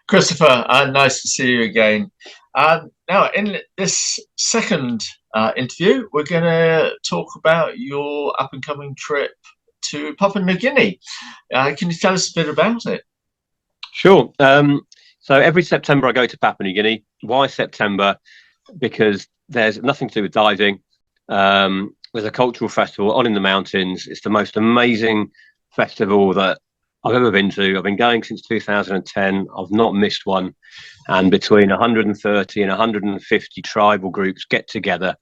Christopher, nice to see you again. Now, in this second interview, we're going to talk about your up and coming trip to Papua New Guinea. Can you tell us a bit about it? Sure. So every September I go to Papua New Guinea. Why September? Because there's nothing to do with diving. There's a cultural festival on in the mountains. It's the most amazing festival that I've ever been to. I've been going since 2010. I've not missed one. And between 130 and 150 tribal groups get together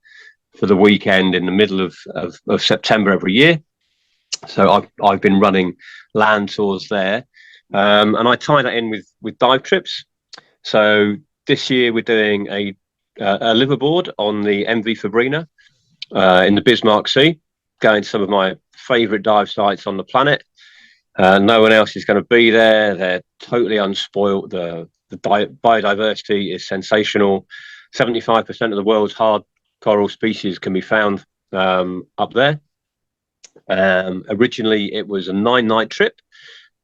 for the weekend in the middle of September every year. So I've been running land tours there. And I tie that in with dive trips. So this year we're doing a liverboard on the MV Fabrina in the Bismarck Sea, going to some of my favourite dive sites on the planet. No one else is going to be there. They're totally unspoilt. The biodiversity is sensational. 75% of the world's hard coral species can be found up there. Originally, it was a 9-night trip,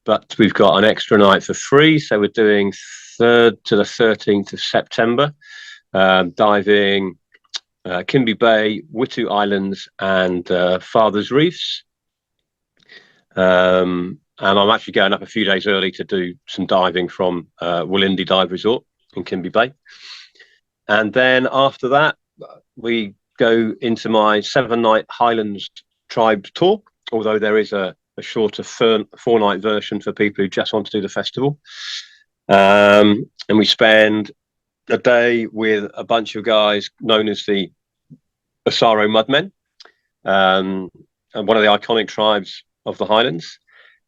but we've got an extra night for free. So we're doing 3rd to the 13th of September, diving Kimby Bay, Witu Islands, and Father's Reefs. And I'm actually going up a few days early to do some diving from Wollindi Dive Resort in Kimby Bay. And then after that, we go into my 7-night Highlands Tribe tour, although there is a shorter 4-night version for people who just want to do the festival. And we spend a day with a bunch of guys known as the Asaro Mudmen, and one of the iconic tribes of the Highlands.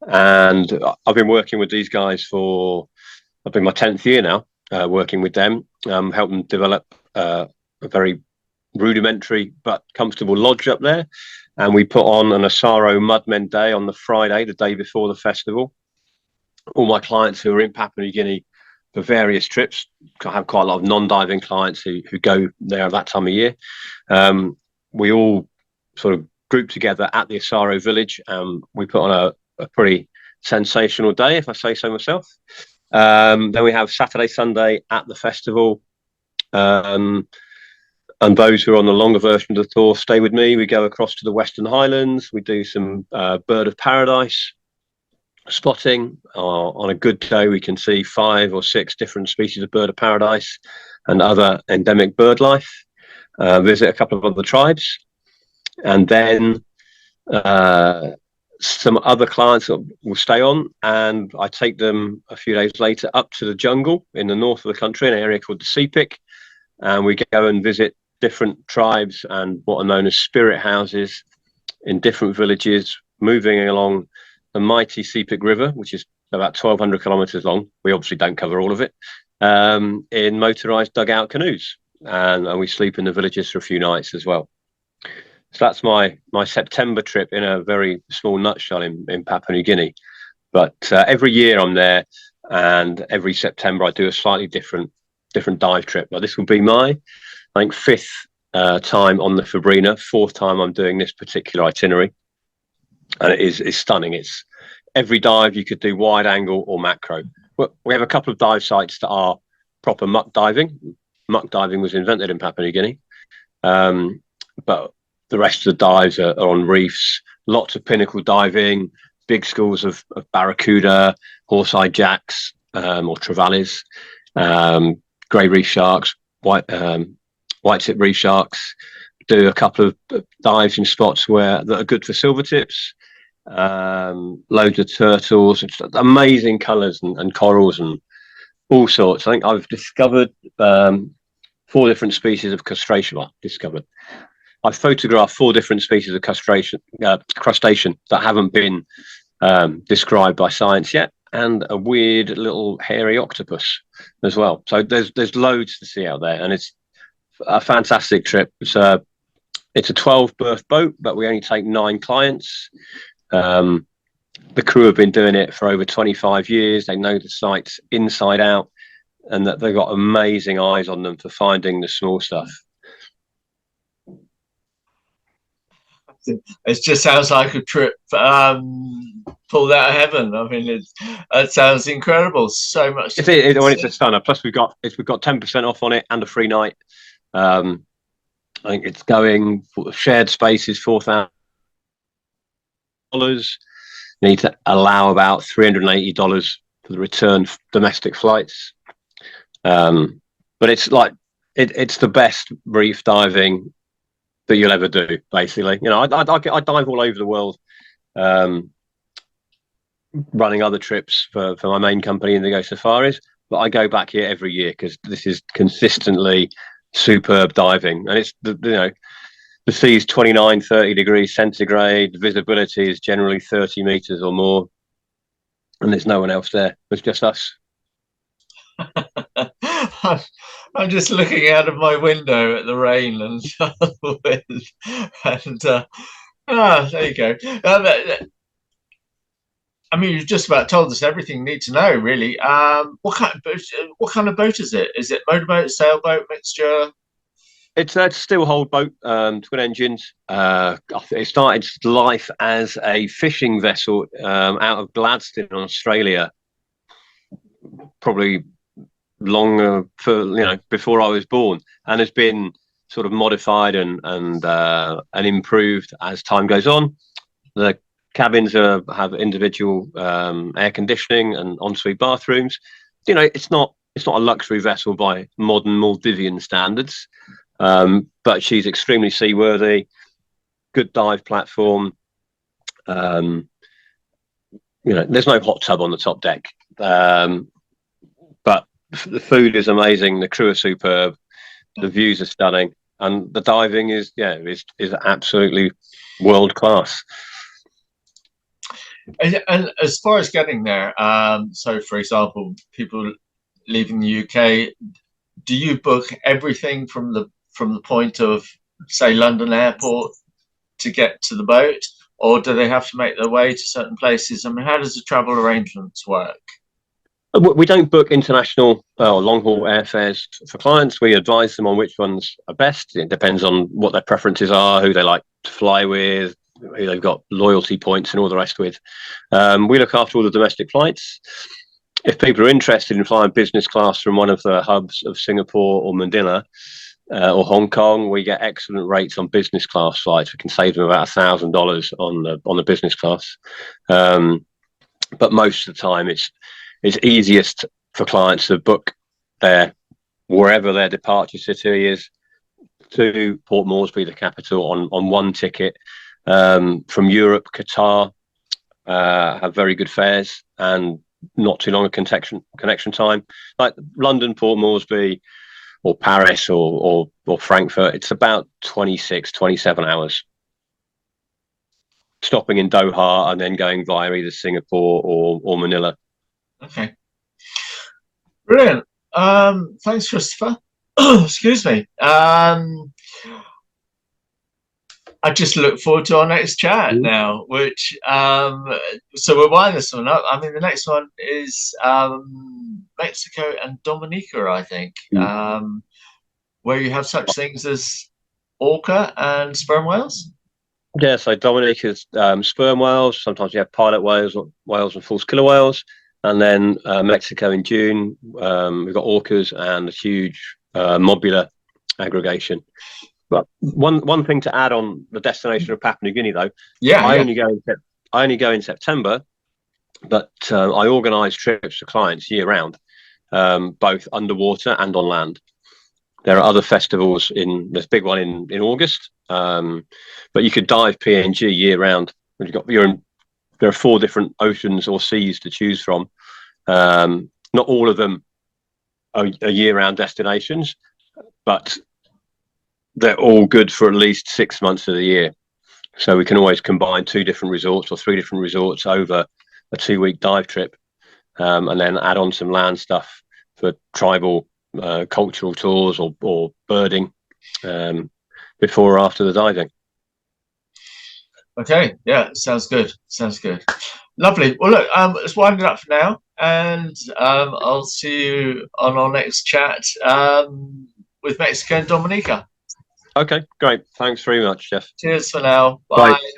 And I've been working with these guys I've been my 10th year now, working with them, helping them develop a very rudimentary but comfortable lodge up there. And we put on an Asaro Mudmen Day on the Friday, the day before the festival. All my clients who are in Papua New Guinea for various trips, I have quite a lot of non-diving clients who go there at that time of year. We all sort of group together at the Asaro village. We put on a pretty sensational day, if I say so myself. Then we have Saturday, Sunday at the festival. And those who are on the longer version of the tour stay with me. We go across to the Western Highlands. We do some bird of paradise spotting. On a good day, we can see 5 or 6 different species of bird of paradise and other endemic bird life. Visit a couple of other tribes. And then some other clients will stay on, and I take them a few days later up to the jungle in the north of the country, an area called the Sepik. And we go and visit different tribes and what are known as spirit houses in different villages, moving along the mighty Sepik River, which is about 1,200 kilometers long. We obviously don't cover all of it, in motorized dugout canoes. And we sleep in the villages for a few nights as well. So that's my September trip in a very small nutshell in Papua New Guinea. But every year I'm there, and every September I do a slightly different dive trip. But this will be my, I think, 5th time on the Fabrina, 4th time I'm doing this particular itinerary. And it's stunning. It's every dive you could do wide angle or macro. We have a couple of dive sites that are proper muck diving. Muck diving was invented in Papua New Guinea. But the rest of the dives are on reefs, lots of pinnacle diving, big schools of barracuda, horse-eyed jacks, or trevallies, grey reef sharks, white tip reef sharks. Do a couple of dives in spots that are good for silver tips. Loads of turtles, amazing colours and corals and all sorts. I think I've discovered 4 different species of crustacean. I've photographed 4 different species of crustacean that haven't been described by science yet, and a weird little hairy octopus as well. So there's loads to see out there, and it's a fantastic trip. It's a 12-berth boat, but we only take 9 clients. The crew have been doing it for over 25 years. They know the sites inside out, and that they've got amazing eyes on them for finding the small stuff. It just sounds like a trip pulled out of heaven. I mean, it sounds incredible. So much. It's a stunner. Plus, we've got 10% off on it and a free night. I think it's going for shared spaces $4,000. You need to allow about $380 for the return domestic flights. But it's like it's the best reef diving that you'll ever do. Basically, I dive all over the world, running other trips for my main company, Indigo Safaris. But I go back here every year because this is consistently superb diving, and it's the sea's 29, 30 degrees centigrade. Visibility is generally 30 meters or more, and there's no one else there. It's just us. I'm just looking out of my window at the rain and the wind, and there you go. I mean, you've just about told us everything you need to know, really. What kind of boat is it? Is it motorboat, sailboat, mixture? It's a still hold boat, twin engines. It started life as a fishing vessel out of Gladstone, Australia, probably long before I was born, and has been sort of modified and improved as time goes on. The cabins have individual air conditioning and ensuite bathrooms. It's not a luxury vessel by modern Maldivian standards, but she's extremely seaworthy. Good dive platform. There's no hot tub on the top deck, but the food is amazing. The crew are superb. The views are stunning, and the diving is absolutely world class. And as far as getting there, so for example, people leaving the UK, do you book everything from the point of, say, London Airport to get to the boat, or do they have to make their way to certain places? I mean, how does the travel arrangements work? We don't book international long-haul airfares for clients. We advise them on which ones are best. It depends on what their preferences are, who they like to fly with, who they've got loyalty points and all the rest with. We look after all the domestic flights. If people are interested in flying business class from one of the hubs of Singapore or Manila or Hong Kong, we get excellent rates on business class flights. We can save them about $1,000 on the business class. But most of the time, it's easiest for clients to book wherever their departure city is to Port Moresby, the capital, on one ticket. From Europe, Qatar have very good fares and not too long a connection time. Like London, Port Moresby, or Paris, or Frankfurt, it's about 26, 27 hours. Stopping in Doha and then going via either Singapore or Manila. Okay. Brilliant. Thanks, Christopher. Excuse me. I just look forward to our next chat now, which, so we're winding this one up. I mean, the next one is Mexico and Dominica, I think, where you have such things as orca and sperm whales. Yeah, so Dominica's sperm whales. Sometimes you have pilot whales and false killer whales. And then Mexico in June, we've got orcas and a huge mobular aggregation. But one thing to add on the destination of Papua New Guinea, though, I only go in September, but I organise trips for clients year round, both underwater and on land. There are other festivals there's a big one in August, but you could dive PNG year round. There are 4 different oceans or seas to choose from. Not all of them are year-round destinations, but they're all good for at least 6 months of the year. So we can always combine 2 different resorts or 3 different resorts over a 2-week dive trip, and then add on some land stuff for tribal cultural tours or birding before or after the diving. Okay, yeah, sounds good. Lovely. Well, look, let's wind it up for now, and I'll see you on our next chat with Mexico and Dominica. Okay, great. Thanks very much, Jeff. Cheers for now. Bye. Bye.